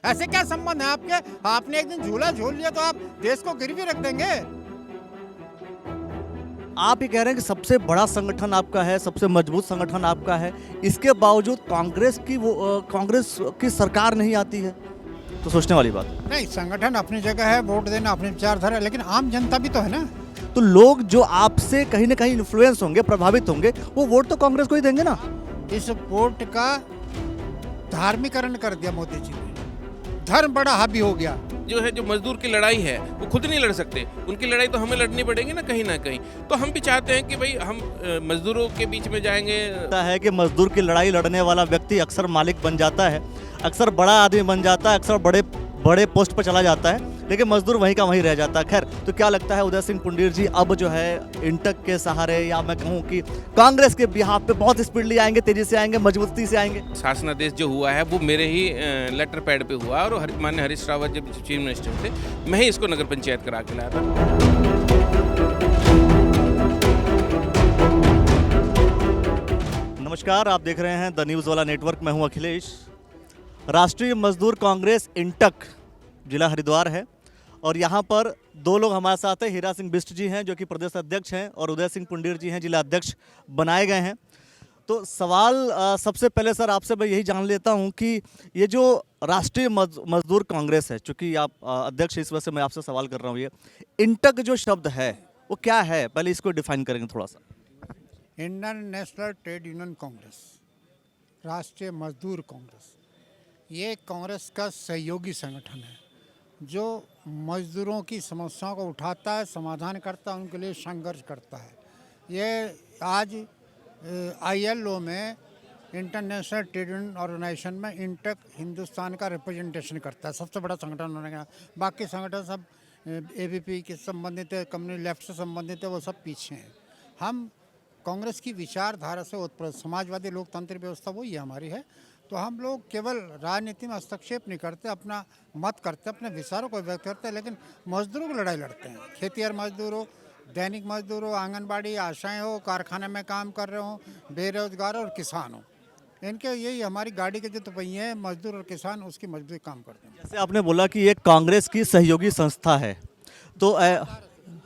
ऐसे क्या संबंध है आपके? आपने एक दिन झूला झूल लिया तो आप देश को गिरवी रख देंगे? आप ये कह रहे हैं कि सबसे बड़ा संगठन आपका है, सबसे मजबूत संगठन आपका है, इसके बावजूद कांग्रेस की सरकार नहीं आती है, तो सोचने वाली बात है। नहीं, संगठन अपनी जगह है, वोट देना अपनी विचारधारा है, लेकिन आम जनता भी तो है ना। तो लोग जो आपसे कहीं ना कहीं इन्फ्लुएंस होंगे, प्रभावित होंगे, वो वोट तो कांग्रेस को ही देंगे ना। इस वोट का धार्मिकरण कर दिया मोदी जी ने, धर्म बड़ा हावी हो गया। जो है, जो मजदूर की लड़ाई है वो खुद नहीं लड़ सकते, उनकी लड़ाई तो हमें लड़नी पड़ेगी ना कहीं। तो हम भी चाहते हैं कि भाई हम मजदूरों के बीच में जाएंगे। लगता है कि मजदूर की लड़ाई लड़ने वाला व्यक्ति अक्सर मालिक बन जाता है, अक्सर बड़ा आदमी बन जाता है, अक्सर बड़े बड़े पोस्ट पर चला जाता है, लेकिन मजदूर वहीं का वहीं रह जाता है। खैर, तो क्या लगता है उदय सिंह पुंडीर जी अब जो है इंटक के सहारे, या मैं कहूँ कि कांग्रेस के बिहाफ पे बहुत स्पीडली आएंगे, तेजी से आएंगे, मजबूती से आएंगे? शासनादेश जो हुआ है वो मेरे ही लेटर पैड पे हुआ, और माननीय हरीश रावत जब चीफ मिनिस्टर थे, मैं ही इसको नगर पंचायत करा के लाया था। नमस्कार, आप देख रहे हैं द न्यूज़ वाला नेटवर्क। मैं हूं अखिलेश। राष्ट्रीय मजदूर कांग्रेस इंटक जिला हरिद्वार है, और यहाँ पर दो लोग हमारे साथ हैं। हीरा सिंह बिष्ट जी हैं जो कि प्रदेश अध्यक्ष हैं, और उदय सिंह पुंडीर जी हैं, जिला अध्यक्ष बनाए गए हैं। तो सवाल सबसे पहले सर आपसे मैं यही जान लेता हूँ कि ये जो राष्ट्रीय मजदूर कांग्रेस है, चूँकि आप अध्यक्ष, इस वजह से मैं आपसे सवाल कर रहा हूँ, ये इंटक जो शब्द है वो क्या है, पहले इसको डिफाइन करेंगे थोड़ा सा। Indian national trade union Congress, राष्ट्रीय मजदूर कांग्रेस, ये कांग्रेस का सहयोगी संगठन है जो मजदूरों की समस्याओं को उठाता है, समाधान करता है, उनके लिए संघर्ष करता है। ये आज ILO में, इंटरनेशनल ट्रेड यूनियन ऑर्गेनाइजेशन में इंटक हिंदुस्तान का रिप्रेजेंटेशन करता है। सबसे बड़ा संगठन होने का, बाकी संगठन सब ABP के संबंधित है, कम्युनिस्ट लेफ्ट से संबंधित है, वो सब पीछे हैं। हम कांग्रेस की विचारधारा से उत्प्रेरित समाजवादी लोकतांत्रिक व्यवस्था वही है हमारी है। तो हम लोग केवल राजनीति में हस्तक्षेप नहीं करते, अपना मत करते, अपने विचारों को व्यक्त करते हैं, लेकिन मजदूरों की लड़ाई लड़ते हैं। खेतिहर मजदूर हो, दैनिक मजदूर हो, आंगनबाड़ी आशाएं हो, कारखाने में काम कर रहे हो, बेरोजगार और किसान हो, इनके यही हमारी गाड़ी के जो पहिए हैं, मजदूर और किसान, उसकी मजबूती काम करते हैं। जैसे आपने बोला कि ये कांग्रेस की सहयोगी संस्था है, तो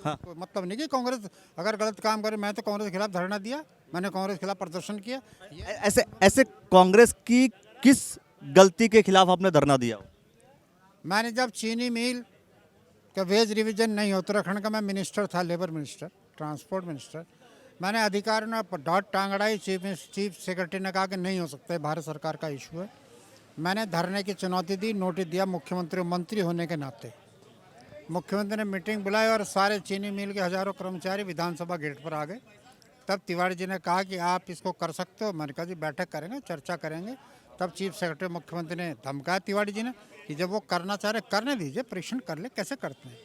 हाँ, कोई मतलब नहीं कि कांग्रेस अगर गलत काम करे। मैं तो कांग्रेस के खिलाफ धरना दिया, मैंने कांग्रेस के खिलाफ प्रदर्शन किया। ऐसे ऐसे कांग्रेस की किस गलती के खिलाफ आपने धरना दिया? मैंने जब चीनी मिल का वेज रिवीजन नहीं, उत्तराखंड का मैं मिनिस्टर था, लेबर मिनिस्टर, ट्रांसपोर्ट मिनिस्टर, मैंने अधिकारियों ने डॉट टांग अड़ाई। चीफ सेक्रेटरी ने कहा कि नहीं हो सकता है, भारत सरकार का इशू है। मैंने धरने की चुनौती दी, नोटिस दिया मुख्यमंत्री मंत्री होने के नाते। मुख्यमंत्री ने मीटिंग बुलाई और सारे चीनी मिल के हजारों कर्मचारी विधानसभा गेट पर आ गए। तब तिवारी जी ने कहा कि आप इसको कर सकते हो। मैंने कहा जी बैठक करेंगे, चर्चा करेंगे। तब चीफ सेक्रेटरी मुख्यमंत्री ने धमकाया तिवारी जी ने कि जब वो करना चाह रहे करने दीजिए, परीक्षण कर ले कैसे करते हैं।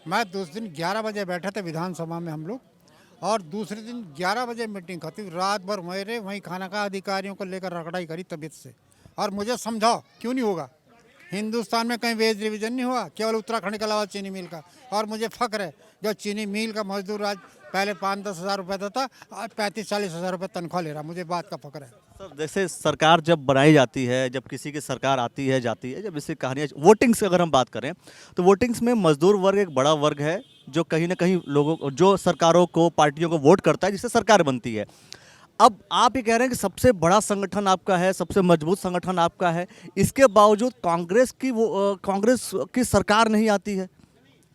मैं दूसरे दिन 11 बजे बैठे थे विधानसभा में हम लोग, और दूसरे दिन 11 बजे मीटिंग खत्म, रात भर वहीं खाना का अधिकारियों को लेकर रगड़ाई करी तबीयत से। और मुझे समझाओ क्यों नहीं होगा, हिंदुस्तान में कहीं वेज रिवीजन नहीं हुआ, केवल उत्तराखंड के अलावा चीनी मिल का। और मुझे फख्र है जो चीनी मिल का मजदूर आज पहले 5-10 हज़ार रुपये देता, आज 35-40 हज़ार रुपये तनख्वाह ले रहा, मुझे बात का फख्र है। सर, जैसे सरकार जब बनाई जाती है, जब किसी की सरकार आती है जाती है, जब इससे कहानियाँ, वोटिंग्स अगर हम बात करें तो वोटिंग्स में मजदूर वर्ग एक बड़ा वर्ग है जो कहीं ना कहीं लोगों, जो सरकारों को, पार्टियों को वोट करता है, जिससे सरकार बनती है। अब आप ये कह रहे हैं कि सबसे बड़ा संगठन आपका है, सबसे मजबूत संगठन आपका है, इसके बावजूद कांग्रेस की सरकार नहीं आती है,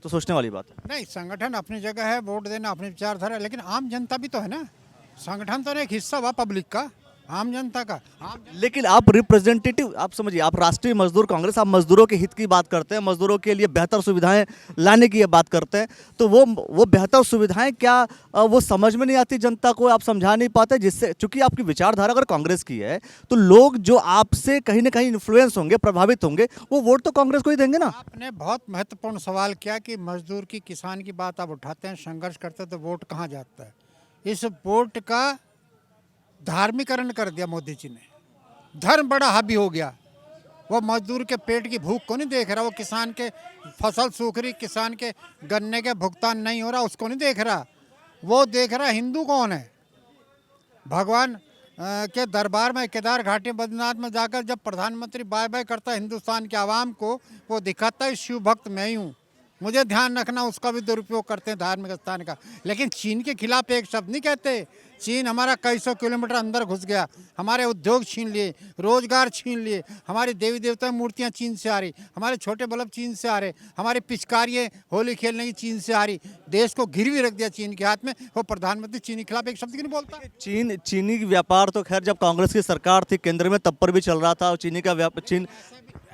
तो सोचने वाली बात है। नहीं, संगठन अपनी जगह है, वोट देना अपनी विचारधारा है, लेकिन आम जनता भी तो है ना। संगठन तो एक हिस्सा हुआ पब्लिक का, आम जनता का। लेकिन आप रिप्रेजेंटेटिव, आप समझिए, आप राष्ट्रीय मजदूर कांग्रेस, आप मजदूरों के हित की बात करते हैं, मजदूरों के लिए बेहतर सुविधाएं लाने की बात करते हैं, तो वो बेहतर सुविधाएं क्या वो समझ में नहीं आती जनता को, आप समझा नहीं पाते, जिससे, चूंकि आपकी विचारधारा अगर कांग्रेस की है, तो लोग जो आपसे कहीं ना कहीं इन्फ्लुएंस होंगे, प्रभावित होंगे, वो वोट तो कांग्रेस को ही देंगे ना। आपने बहुत महत्वपूर्ण सवाल किया कि मजदूर की, किसान की बात आप उठाते हैं, संघर्ष करते हैं, तो वोट कहाँ जाता है। इस वोट का धार्मिकरण कर दिया मोदी जी ने, धर्म बड़ा हावी हो गया। वो मजदूर के पेट की भूख को नहीं देख रहा, वो किसान के फसल सूख रही, किसान के गन्ने के भुगतान नहीं हो रहा, उसको नहीं देख रहा। वो देख रहा हिंदू कौन है, भगवान के दरबार में केदार घाटी बद्रीनाथ में जाकर जब प्रधानमंत्री बाय बाय करता है हिंदुस्तान के आवाम को, वो दिखाता है शिव भक्त मैं ही हूँ। मुझे ध्यान रखना, उसका भी दुरुपयोग करते हैं धार्मिक स्थान का। लेकिन चीन के खिलाफ एक शब्द नहीं कहते। चीन हमारा कई सौ किलोमीटर अंदर घुस गया, हमारे उद्योग छीन लिए, रोजगार छीन लिए, हमारी देवी देवता मूर्तियाँ चीन से आ रही, हमारे छोटे बल्ब चीन से आ रहे, हमारी पिचकारियाँ होली खेलने की चीन से आ रही। देश को गिरवी रख दिया चीन के हाथ में। वो प्रधानमंत्री चीन के खिलाफ एक शब्द क्यों नहीं बोलता? चीनी व्यापार तो खैर जब कांग्रेस की सरकार थी केंद्र में तब पर भी चल रहा था, और चीनी का चीन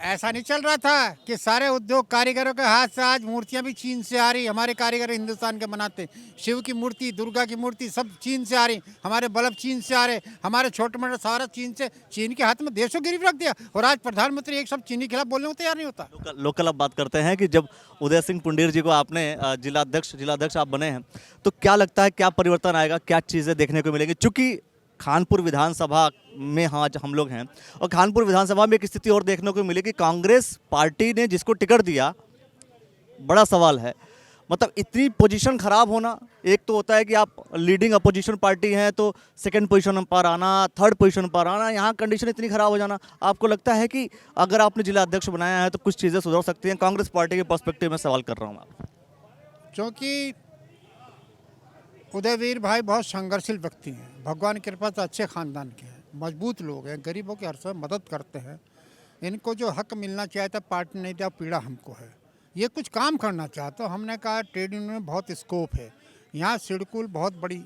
ऐसा नहीं चल रहा था कि सारे उद्योग कारीगरों के हाथ से आज मूर्तियां भी चीन से आ रही। हमारे कारीगर हिंदुस्तान के बनाते, शिव की मूर्ति, दुर्गा की मूर्ति सब चीन से आ रही, हमारे बल्ब चीन से आ रहे, हमारे छोटे मोटे सारा चीन से। चीन के हाथ में देश को गिरवी रख दिया, और आज प्रधानमंत्री एक शब्द चीनी के खिलाफ बोलने को तैयार नहीं होता। लोकल अब बात करते हैं कि जब उदय सिंह पुंडीर जी को आपने जिलाध्यक्ष आप बने हैं, तो क्या लगता है क्या परिवर्तन आएगा, क्या चीज़ें देखने को मिलेंगी? चूंकि खानपुर विधानसभा में आज हम लोग हैं, और खानपुर विधानसभा में एक स्थिति और देखने को मिली कि कांग्रेस पार्टी ने जिसको टिकट दिया, बड़ा सवाल है मतलब इतनी पोजीशन खराब होना। एक तो होता है कि आप लीडिंग अपोजिशन पार्टी हैं तो सेकंड पोजीशन पर आना, थर्ड पोजीशन पर आना, यहाँ कंडीशन इतनी खराब हो जाना। आपको लगता है कि अगर आपने जिला अध्यक्ष बनाया है तो कुछ चीज़ें सुधर सकती हैं कांग्रेस पार्टी के पर्सपेक्टिव में? सवाल कर रहा हूँ आप। क्योंकि उदयवीर भाई बहुत संघर्षशील व्यक्ति हैं, भगवान की कृपा से अच्छे खानदान के हैं, मजबूत लोग हैं, गरीबों की हर समय मदद करते हैं। इनको जो हक मिलना चाहिए था पार्टी नहीं दिया, पीड़ा हमको है। ये कुछ काम करना चाहते हो। हमने कहा ट्रेड यूनियन में बहुत स्कोप है, यहाँ सिडकुल बहुत बड़ी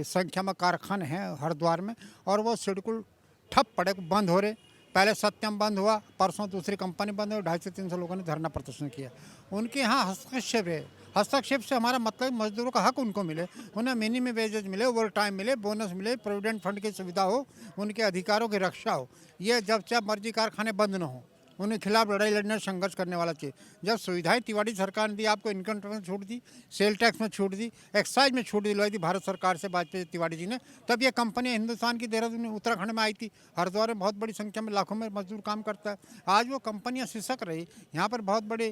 संख्या में कारखाने हैं हरिद्वार में, और वो सिडकुल ठप पड़े, बंद हो रहे। पहले सत्यम बंद हुआ, परसों दूसरी कंपनी बंद हुई, 250 से 300 लोगों ने धरना प्रदर्शन किया। उनके यहाँ हस्तक्षेप है। हस्तक्षेप से हमारा मतलब मजदूरों का हक उनको मिले, उन्हें मिनिमम वेजेज मिले, ओवर टाइम मिले, बोनस मिले, प्रोविडेंट फंड की सुविधा हो, उनके अधिकारों की रक्षा हो। ये जब चाहे मर्जी कारखाने बंद न हो, उनके खिलाफ लड़ाई लड़ने संघर्ष करने वाला चाहिए। जब सुविधाएं तिवारी सरकार ने दी, आपको इनकम टैक्स में छूट दी, सेल टैक्स में छूट दी, एक्साइज में छूट दिलवाई थी भारत सरकार से वाजपेयी तिवारी जी ने, तब ये कंपनी हिंदुस्तान की देहरादून उत्तराखंड में आई थी। हरिद्वार में बहुत बड़ी संख्या में लाखों में मजदूर काम करता है। आज वो कंपनियाँ सिसक रही, यहाँ पर बहुत बड़ी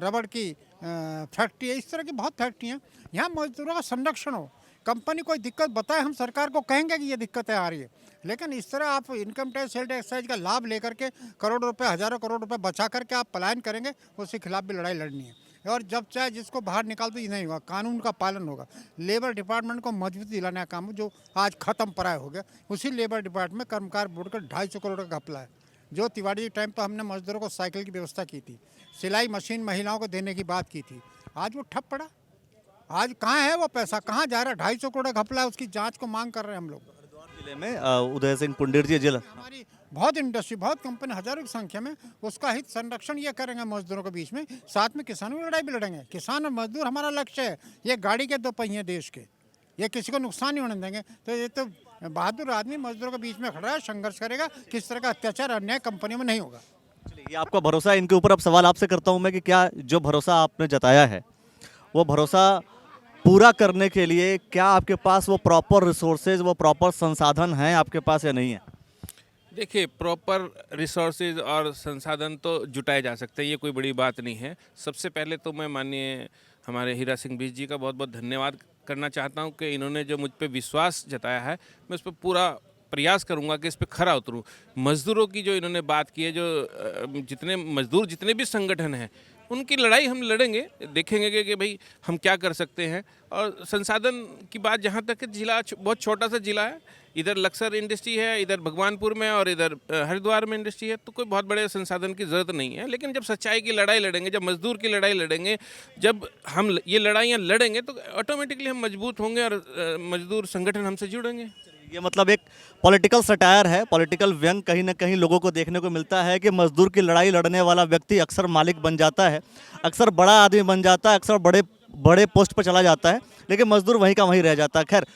रबड़ की फैक्ट्री है, इस तरह की बहुत फैक्ट्रियाँ। यहाँ मजदूरों का संरक्षण हो, कंपनी कोई दिक्कत बताए, हम सरकार को कहेंगे कि ये दिक्कतें आ रही है। लेकिन इस तरह आप इनकम टैक्स, सेल टैक्स का लाभ लेकर के करोड़ों रुपए, हजारों करोड़ रुपए बचा करके आप पलायन करेंगे, उसके खिलाफ भी लड़ाई लड़नी है। और जब चाहे जिसको बाहर निकाल दो, ये नहीं होगा, कानून का पालन होगा। लेबर डिपार्टमेंट को मजबूती दिलाने का काम जो आज खत्म पराया हो गया, उसी लेबर डिपार्टमेंट में कर्मकार बोर्ड का 250 करोड़ का घपला है। जो तिवारी जी टाइम पर हमने मजदूरों को साइकिल की व्यवस्था की थी, सिलाई मशीन महिलाओं को देने की बात की थी, आज वो ठप पड़ा। आज कहाँ है वो पैसा, कहाँ जा रहा है? 250 करोड़ घपला है, उसकी जांच को मांग कर रहे हैं हम लोग। जिले में उदय सिंह पुंडीर जी जिला हमारी बहुत इंडस्ट्री, बहुत कंपनी, हजारों की संख्या में, उसका हित संरक्षण ये करेंगे मजदूरों के बीच में, साथ में किसानों की लड़ाई भी लड़ेंगे। किसान और मजदूर हमारा लक्ष्य है। ये गाड़ी के दो पहिए देश के, ये किसी को नुकसान नहीं होने देंगे। तो ये तो बहादुर आदमी मजदूरों के बीच में खड़ा है, संघर्ष करेगा। किस तरह का अत्याचार अन्याय कंपनियों में नहीं होगा। ये आपका भरोसा है इनके ऊपर? अब सवाल आपसे करता हूं मैं कि क्या जो भरोसा आपने जताया है वो भरोसा पूरा करने के लिए क्या आपके पास वो प्रॉपर रिसोर्सेज, वो प्रॉपर संसाधन हैं आपके पास या नहीं है? देखिए, प्रॉपर रिसोर्सेज और संसाधन तो जुटाए जा सकते हैं, ये कोई बड़ी बात नहीं है। सबसे पहले तो मैं माननीय हमारे हीरा सिंह बिष्ट जी का बहुत बहुत धन्यवाद करना चाहता हूं कि इन्होंने जो मुझ पे विश्वास जताया है, मैं उस पर पूरा प्रयास करूंगा कि इस पे खरा उतरूं। मज़दूरों की जो इन्होंने बात की है, जो जितने मज़दूर जितने भी संगठन हैं, उनकी लड़ाई हम लड़ेंगे, देखेंगे कि भाई हम क्या कर सकते हैं। और संसाधन की बात जहाँ तक है, जिला बहुत छोटा सा जिला है, इधर लक्सर इंडस्ट्री है, इधर भगवानपुर में और इधर हरिद्वार में इंडस्ट्री है, तो कोई बहुत बड़े संसाधन की ज़रूरत नहीं है। लेकिन जब सच्चाई की लड़ाई लड़ेंगे, जब मजदूर की लड़ाई लड़ेंगे, जब हम ये लड़ाइयाँ लड़ेंगे तो ऑटोमेटिकली हम मजबूत होंगे और मजदूर संगठन हमसे जुड़ेंगे। ये मतलब एक पॉलिटिकल सटायर है, पॉलिटिकल व्यंग कहीं ना कहीं लोगों को देखने को मिलता है कि मजदूर की लड़ाई लड़ने वाला व्यक्ति अक्सर मालिक बन जाता है, अक्सर बड़ा आदमी बन जाता है, अक्सर बड़े बड़े पोस्ट पर चला जाता है, लेकिन मजदूर वहीं का वहीं रह जाता है। खैर,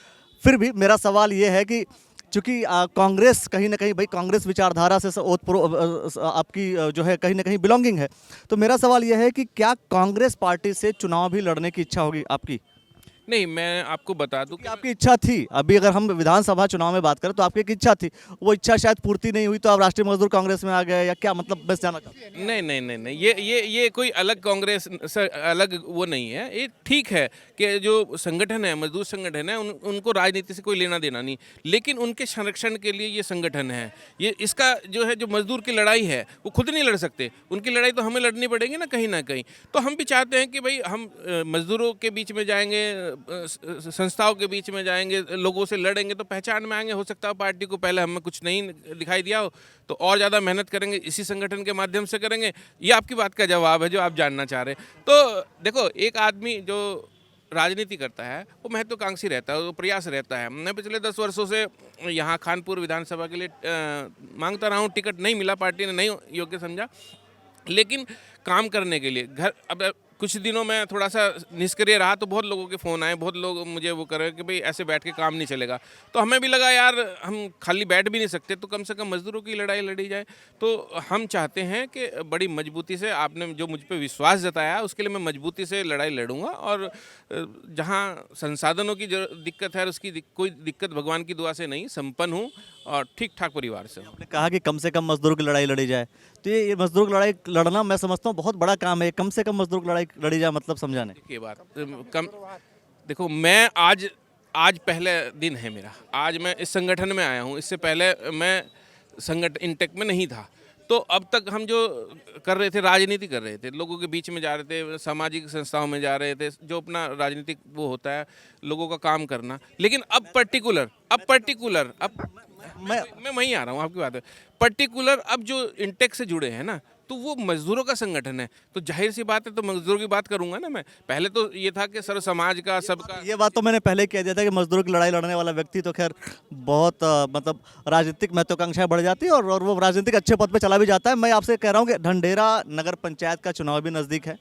फिर भी मेरा सवाल ये है कि चूँकि कांग्रेस कहीं ना कहीं, भाई कांग्रेस विचारधारा से आपकी जो है कहीं ना कहीं बिलोंगिंग है, तो मेरा सवाल यह है कि क्या कांग्रेस पार्टी से चुनाव भी लड़ने की इच्छा होगी आपकी? नहीं, मैं आपको बता दूं कि कि आपकी इच्छा थी, अभी अगर हम विधानसभा चुनाव में बात करें तो आपकी एक इच्छा थी, वो इच्छा शायद पूर्ति नहीं हुई तो आप राष्ट्रीय मजदूर कांग्रेस में आ गए, या क्या मतलब, बस जानना चाहता हूं। नहीं, ये कोई अलग कांग्रेस से अलग वो नहीं है। ये ठीक है कि जो संगठन है, मजदूर संगठन है, उनको राजनीति से कोई लेना देना नहीं, लेकिन उनके संरक्षण के लिए ये संगठन है। ये इसका जो है, जो मजदूर की लड़ाई है वो खुद नहीं लड़ सकते, उनकी लड़ाई तो हमें लड़नी पड़ेगी ना कहीं ना कहीं। तो हम भी चाहते हैं कि भाई हम मजदूरों के बीच में जाएंगे, संस्थाओं के बीच में जाएंगे, लोगों से लड़ेंगे तो पहचान में आएंगे। हो सकता है पार्टी को पहले हमें कुछ नहीं दिखाई दिया हो तो और ज़्यादा मेहनत करेंगे, इसी संगठन के माध्यम से करेंगे। ये आपकी बात का जवाब है जो आप जानना चाह रहे हैं। तो देखो, एक आदमी जो राजनीति करता है वो महत्वाकांक्षी रहता है, वो प्रयास रहता है। मैं पिछले 10 वर्षों से यहाँ खानपुर विधानसभा के लिए मांगता रहा हूँ, टिकट नहीं मिला, पार्टी ने नहीं योग्य समझा, लेकिन काम करने के लिए घर, अब कुछ दिनों में थोड़ा सा निष्क्रिय रहा तो बहुत लोगों के फ़ोन आए, बहुत लोग मुझे वो कर रहे कि भाई ऐसे बैठ के काम नहीं चलेगा। तो हमें भी लगा यार हम खाली बैठ भी नहीं सकते, तो कम से कम मजदूरों की लड़ाई लड़ी जाए। तो हम चाहते हैं कि बड़ी मजबूती से, आपने जो मुझ पर विश्वास जताया उसके लिए मैं मजबूती से लड़ाई लड़ूंगा, और जहाँ संसाधनों की दिक्कत है उसकी कोई दिक्कत भगवान की दुआ से नहीं, संपन्न हूँ और ठीक ठाक परिवार से हूँ। आपने कहा कि कम से कम मजदूरों की लड़ाई लड़ी जाए, तो ये मजदूर की लड़ाई लड़ना मैं समझता हूँ बहुत बड़ा काम है। कम से कम मजदूर की लड़ाई लड़ी जाए मतलब समझाने देखिए बात कम, देखो मैं आज पहले दिन है मेरा, आज मैं इस संगठन में आया हूँ। इससे पहले मैं संगठन इंटेक में नहीं था। तो अब तक हम जो कर रहे थे, राजनीति कर रहे थे, लोगों के बीच में जा रहे थे, सामाजिक संस्थाओं में जा रहे थे, जो अपना राजनीतिक वो होता है, लोगों का काम करना। लेकिन अब पर्टिकुलर मैं वहीं आ रहा हूँ, आपकी बात है। पर्टिकुलर अब जो इंटेक से जुड़े हैं ना, तो वो मजदूरों का संगठन है, तो जाहिर सी बात है तो मजदूरों की बात करूंगा ना मैं। पहले तो ये था कि सर समाज का सबका, ये बात तो मैंने पहले कह दिया था कि मजदूरों की लड़ाई लड़ने वाला व्यक्ति तो खैर बहुत मतलब राजनीतिक महत्वाकांक्षाएं बढ़ जाती है, और वो राजनीतिक अच्छे पद पे चला भी जाता है। मैं आपसे कह रहा हूँ कि ढंढेरा नगर पंचायत का चुनाव भी नज़दीक है,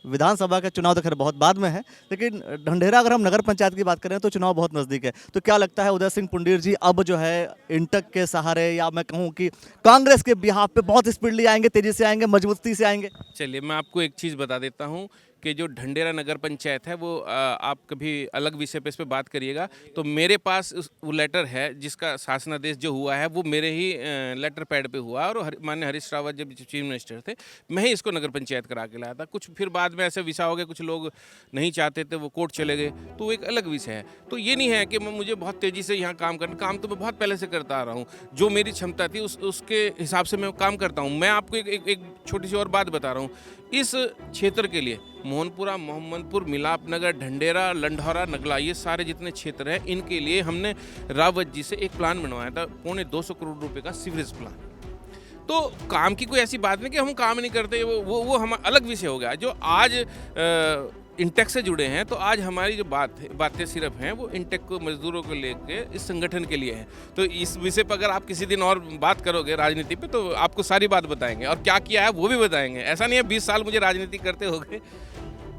विधानसभा का चुनाव तो खैर बहुत बाद में है, लेकिन ढंढेरा अगर हम नगर पंचायत की बात करें तो चुनाव बहुत नज़दीक है। तो क्या लगता है उदय सिंह पुंडीर जी अब जो है इंटक के सहारे, या मैं कहूँ कि कांग्रेस के बिहाफ पे बहुत स्पीडली आएंगे, तेजी से आएंगे, मजबूती से आएंगे? चलिए मैं आपको एक चीज़ बता देता हूँ कि जो ढंढेरा नगर पंचायत है वो आप कभी अलग विषय पे इस पे बात करिएगा। तो मेरे पास वो लेटर है जिसका शासनादेश जो हुआ है वो मेरे ही लेटर पैड पे हुआ, और माननीय हरीश रावत जब चीफ मिनिस्टर थे, मैं ही इसको नगर पंचायत करा के लाया था। कुछ फिर बाद में ऐसे विषय हो गए, कुछ लोग नहीं चाहते थे, वो कोर्ट चले गए, तो वो एक अलग विषय है। तो ये नहीं है कि मुझे बहुत तेज़ी से यहाँ काम तो मैं बहुत पहले से करता आ रहा हूँ। जो मेरी क्षमता थी उसके हिसाब से मैं काम करता हूँ। मैं आपको एक छोटी सी और बात बता रहा हूँ। इस क्षेत्र के लिए मोहनपुरा, मोहम्मदपुर, मिलाप नगर, ढंढेरा, लंढौरा, नगला, ये सारे जितने क्षेत्र हैं, इनके लिए हमने रावत जी से एक प्लान बनवाया था, 250 करोड़ रुपए का सीवरेज प्लान। तो काम की कोई ऐसी बात नहीं कि हम काम नहीं करते, वो हम अलग विषय हो गया। जो आज इंटेक से जुड़े हैं, तो आज हमारी जो बातें सिर्फ हैं वो इंटेक को, मजदूरों को लेके इस संगठन के लिए हैं। तो इस विषय पर अगर आप किसी दिन और बात करोगे राजनीति पे तो आपको सारी बात बताएंगे, और क्या किया है वो भी बताएंगे। ऐसा नहीं है 20 साल मुझे राजनीति करते हो गए।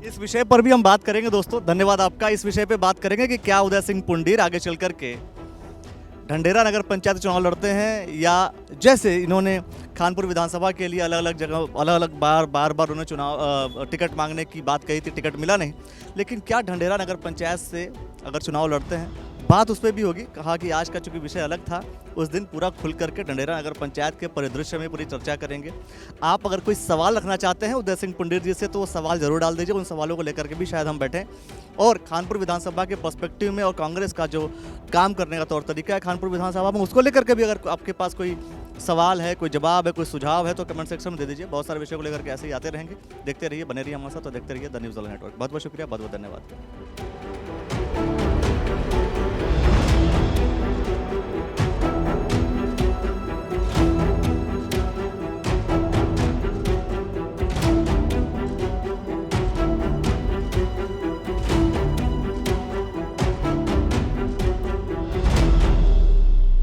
इस विषय पर भी हम बात करेंगे दोस्तों, धन्यवाद आपका। इस विषय पे बात करेंगे कि क्या उदय सिंह पुंडीर आगे चल करके ढंढेरा नगर पंचायत चुनाव लड़ते हैं, या जैसे इन्होंने खानपुर विधानसभा के लिए अलग अलग जगह बार बार उन्होंने चुनाव टिकट मांगने की बात कही थी, टिकट मिला नहीं, लेकिन क्या ढंढेरा नगर पंचायत से अगर चुनाव लड़ते हैं, बात उस पर भी होगी। कहा कि आज का चूंकि विषय अलग था, उस दिन पूरा खुल करके ढंढेरा नगर पंचायत के परिदृश्य में पूरी चर्चा करेंगे। आप अगर कोई सवाल रखना चाहते हैं उदय सिंह पुंडीर जी से तो वो सवाल जरूर डाल दीजिए, उन सवालों को लेकर के भी शायद हम बैठें, और खानपुर विधानसभा के पर्सपेक्टिव में और कांग्रेस का जो काम करने का तौर तरीका है खानपुर विधानसभा में, उसको लेकर के भी अगर आपके पास कोई सवाल है, कोई जवाब है, कोई सुझाव है तो कमेंट सेक्शन में दे दीजिए। बहुत सारे विषयों को लेकर के ऐसे ही आते रहेंगे। देखते रहिए, बने रहिए हमारे साथ, तो देखते रहिए द न्यूज़ वाला नेटवर्क। बहुत बहुत शुक्रिया, बहुत बहुत धन्यवाद।